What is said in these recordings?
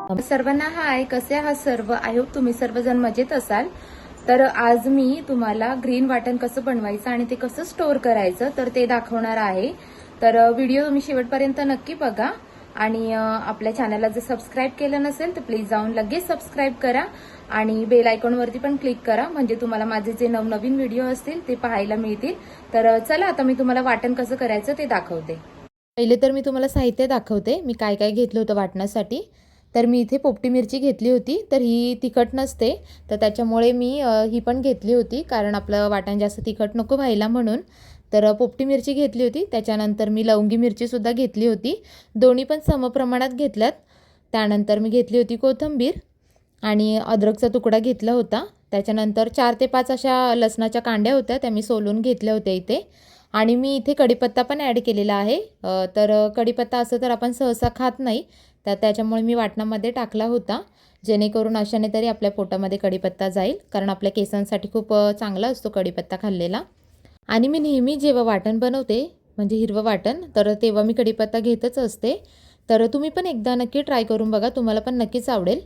सर्वांना हाय, कसे आहात सर्व? आय होप तुम्ही सर्वजण मजेत असाल. तर आज मी तुम्हाला ग्रीन वाटण कसं बनवायचं आणि ते कसं स्टोअर करायचं तर ते दाखवणार आहे. तर व्हिडिओ तुम्ही शेवटपर्यंत नक्की बघा आणि आपल्या चॅनलला जर सबस्क्राईब केलं नसेल तर प्लीज जाऊन लगेच सबस्क्राईब करा आणि बेल आयकॉनवरती पण क्लिक करा, म्हणजे तुम्हाला माझे जे नवनवीन व्हिडिओ असतील ते पाहायला मिळतील. तर चला आता मी तुम्हाला वाटण कसं करायचं ते दाखवते. पहिले तर मी तुम्हाला साहित्य दाखवते, मी काय काय घेतलं होतं वाटणासाठी. तर मी इथे पोपटी मिरची घेतली होती, तर ही तिखट नसते तर त्याच्यामुळे मी ही पण घेतली होती, कारण आपलं वाटण जास्त तिखट नको व्हायला म्हणून. तर पोपटी मिरची घेतली होती. त्याच्यानंतर मी लवंगी मिरचीसुद्धा घेतली होती, दोन्ही पण समप्रमाणात घेतल्यात. त्यानंतर मी घेतली होती कोथिंबीर आणि अद्रकचा तुकडा घेतला होता. त्याच्यानंतर 4 ते 5 अशा लसणाच्या कांड्या होत्या, त्या मी सोलून घेतल्या होत्या इथे. आणि मी इथे कढीपत्ता पण ॲड केलेला आहे. तर कढीपत्ता असं तर आपण सहसा खात नाही, तर त्याच्यामुळे मी वाटणामध्ये टाकला होता, जेणेकरून अशाने तरी आपल्या पोटामध्ये कढीपत्ता जाईल, कारण आपल्या केसांसाठी खूप चांगला असतो कढीपत्ता खाल्लेला. आणि मी नेहमी जेव्हा वाटण बनवते, म्हणजे हिरवं वाटण, तर तेव्हा मी कढीपत्ता घेतच असते. तर तुम्ही पण एकदा नक्की ट्राय करून बघा, तुम्हाला पण नक्कीच आवडेल.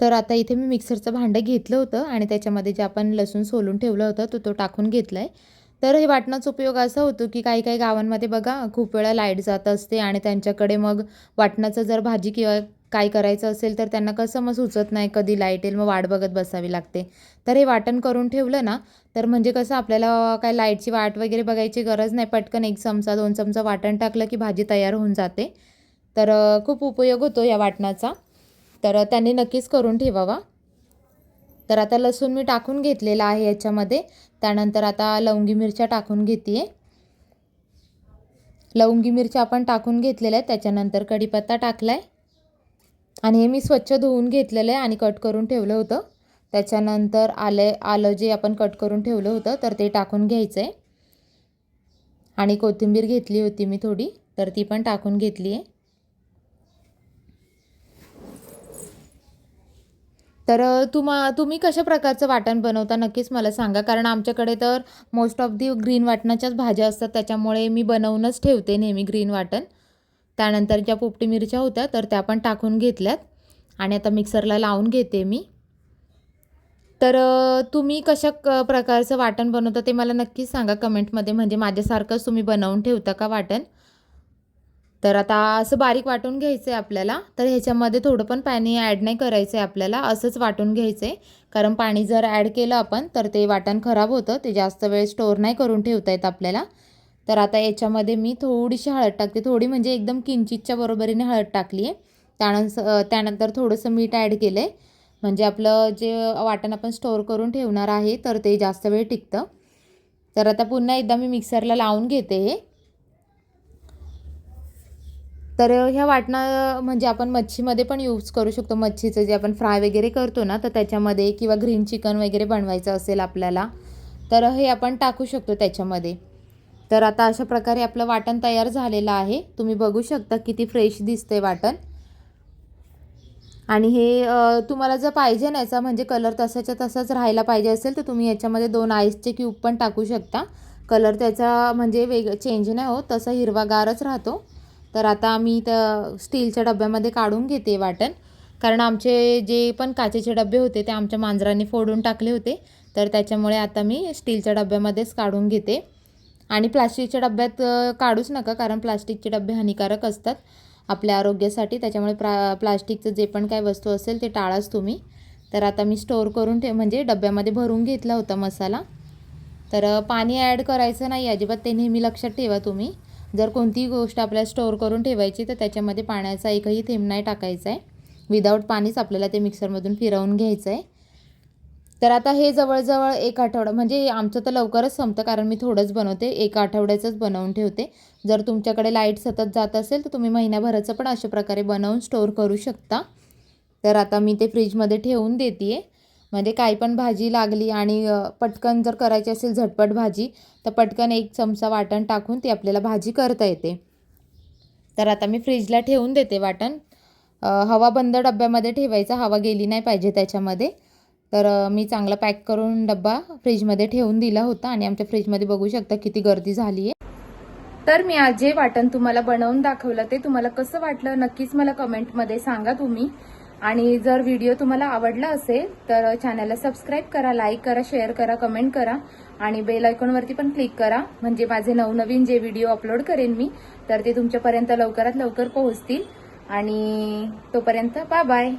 तर आता इथे मी मिक्सरचं भांडं घेतलं होतं आणि त्याच्यामध्ये जे आपण लसूण सोलून ठेवलं होतं तो टाकून घेतला आहे. तर हे वाटणाचा उपयोग असा होतो की काही काही गावांमध्ये बघा खूप वेळा लाईट जात असते आणि त्यांच्याकडे मग वाटणाचं जर भाजी किंवा काय करायचं असेल तर त्यांना कसं मग सुचत नाही, कधी लाईट येईल, मग वाट बघत बसावी लागते. तर हे वाटण करून ठेवलं ना, तर म्हणजे कसं आपल्याला काय लाईटची वाट वगैरे बघायची गरज नाही, पटकन 1 चमचा 2 चमचा वाटण टाकलं की भाजी तयार होऊन जाते. तर खूप उपयोग होतो या वाटणाचा, तर त्यांनी नक्कीच करून ठेवावा. तर आता लसूण मी टाकून घेतलेला आहे याच्यामध्ये. त्यानंतर आता लवंगी मिरच्या टाकून घेते. लवंगी मिरच्या आपण टाकून घेतलेल्या आहेत. त्याच्यानंतर कढीपत्ता टाकला आहे आणि हे मी स्वच्छ धुवून घेतलेलं आहे आणि कट करून ठेवलं होतं. त्याच्यानंतर आलं जे आपण कट करून ठेवलं होतं तर ते टाकून घ्यायचं आहे. आणि कोथिंबीर घेतली होती मी थोडी, तर ती पण टाकून घेतली आहे. तर तुम्ही कशा प्रकारचं वाटण बनवता नक्कीच मला सांगा, कारण आमच्याकडे तर मोस्ट ऑफ दी ग्रीन वाटणाच्याच भाज्या असतात, त्याच्यामुळे मी बनवूनच ठेवते नेहमी ग्रीन वाटण. त्यानंतर ज्या पोपटी मिरच्या होत्या तर त्या पण टाकून घेतल्यात आणि आता मिक्सरला लावून घेते मी. तर तुम्ही कशा प्रकारचं वाटण बनवता ते मला नक्कीच सांगा कमेंटमध्ये, म्हणजे माझ्यासारखंच तुम्ही बनवून ठेवता का वाटण? तर आता असं बारीक वाटून घ्यायचं आहे आपल्याला. तर ह्याच्यामध्ये थोडं पण पाणी ॲड नाही करायचं आहे आपल्याला, असंच वाटून घ्यायचं आहे. कारण पाणी जर ॲड केलं आपण तर ते वाटण खराब होतं, ते जास्त वेळ स्टोअर नाही करून ठेवता येत आपल्याला. तर आता याच्यामध्ये मी थोडीशी हळद टाकते, थोडी म्हणजे एकदम किंचितच्या बरोबरीने हळद टाकली आहे. त्यानंतर थोडंसं मीठ ॲड केलं आहे, म्हणजे आपलं जे वाटण आपण स्टोअर करून ठेवणार आहे तर ते जास्त वेळ टिकतं. तर आता पुन्हा एकदा मी मिक्सरला लावून घेते हे. तर ह्या वाटणं म्हणजे आपण मच्छीमध्ये पण यूज करू शकतो. मच्छीचं जे आपण फ्राय वगैरे करतो ना, तर त्याच्यामध्ये, किंवा ग्रीन चिकन वगैरे बनवायचं असेल आपल्याला तर हे आपण टाकू शकतो त्याच्यामध्ये. तर आता अशा प्रकारे आपलं वाटण तयार झालेलं आहे. तुम्ही बघू शकता किती फ्रेश दिसते वाटण. आणि हे तुम्हाला जर पाहिजे ना याचा म्हणजे कलर तसाच्या तसाच राहायला पाहिजे असेल तर तुम्ही याच्यामध्ये 2 आईसचे क्यूब पण टाकू शकता. कलर त्याचा म्हणजे चेंज नाही होत, तसा हिरवागारच राहतो. तर आता मी त्या स्टीलच्या डब्यामध्ये काढून घेते वाटण, कारण आमचे जे पण काचेचे डबे होते ते आमच्या मांजरांनी फोडून टाकले होते, तर त्याच्यामुळे आता मी स्टीलच्या डब्यामध्येच काढून घेते. आणि प्लास्टिकच्या डब्यात काढूच नका, कारण प्लास्टिकचे डबे हानिकारक असतात आपल्या आरोग्यासाठी, त्याच्यामुळे प्लास्टिकचं जे पण काय वस्तू असेल ते टाळाच तुम्ही. तर आता मी स्टोअर करून म्हणजे डब्यामध्ये भरून घेतला होता मसाला. तर पाणी ॲड करायचं नाही अजिबात, ते नेहमी लक्षात ठेवा तुम्ही. जर कोणतीही गोष्ट आपल्याला स्टोअर करून ठेवायची तर त्याच्यामध्ये पाण्याचा एकही थेंब नाही टाकायचा आहे. विदाऊट पाणीच आपल्याला ते मिक्सरमधून फिरवून घ्यायचं आहे. तर आता हे जवळजवळ 1 आठवडा, म्हणजे आमचं तर लवकरच संपतं, कारण मी थोडंच बनवते, 1 आठवड्याचंच बनवून ठेवते. जर तुमच्याकडे लाईट सतत जात असेल तर तुम्ही महिन्याभराचं पण अशा प्रकारे बनवून स्टोअर करू शकता. तर आता मी ते फ्रीजमध्ये ठेवून देते आहे, म्हणजे काही पण भाजी लागली आणि पटकन जर करायची असेल झटपट भाजी तर पटकन 1 चमचा वाटण टाकून ती आपल्याला भाजी करता येते. तर आता मी फ्रीजला ठेवून देते वाटण. हवा बंद डब्यामध्ये ठेवायचा, हवा गेली नाही पाहिजे त्याच्यामध्ये. तर मी चांगला पॅक करून डब्बा फ्रीजमध्ये ठेवून दिला होता आणि आमच्या फ्रीजमध्ये बघू शकता किती गर्दी झाली आहे. तर मी आज जे वाटण तुम्हाला बनवून दाखवलं ते तुम्हाला कसं वाटलं नक्कीच मला कमेंटमध्ये सांगा तुम्ही. आणि जर व्हिडिओ तुम्हाला आवडला असेल तर चॅनलला सबस्क्राईब करा, लाईक करा, शेअर करा, कमेंट करा आणि बेल आयकॉनवरती पण क्लिक करा, म्हणजे माझे नवनवीन जे व्हिडिओ अपलोड करेन मी तर ते तुमच्यापर्यंत लवकरात लवकर पोहोचतील. आणि तोपर्यंत बाय बाय.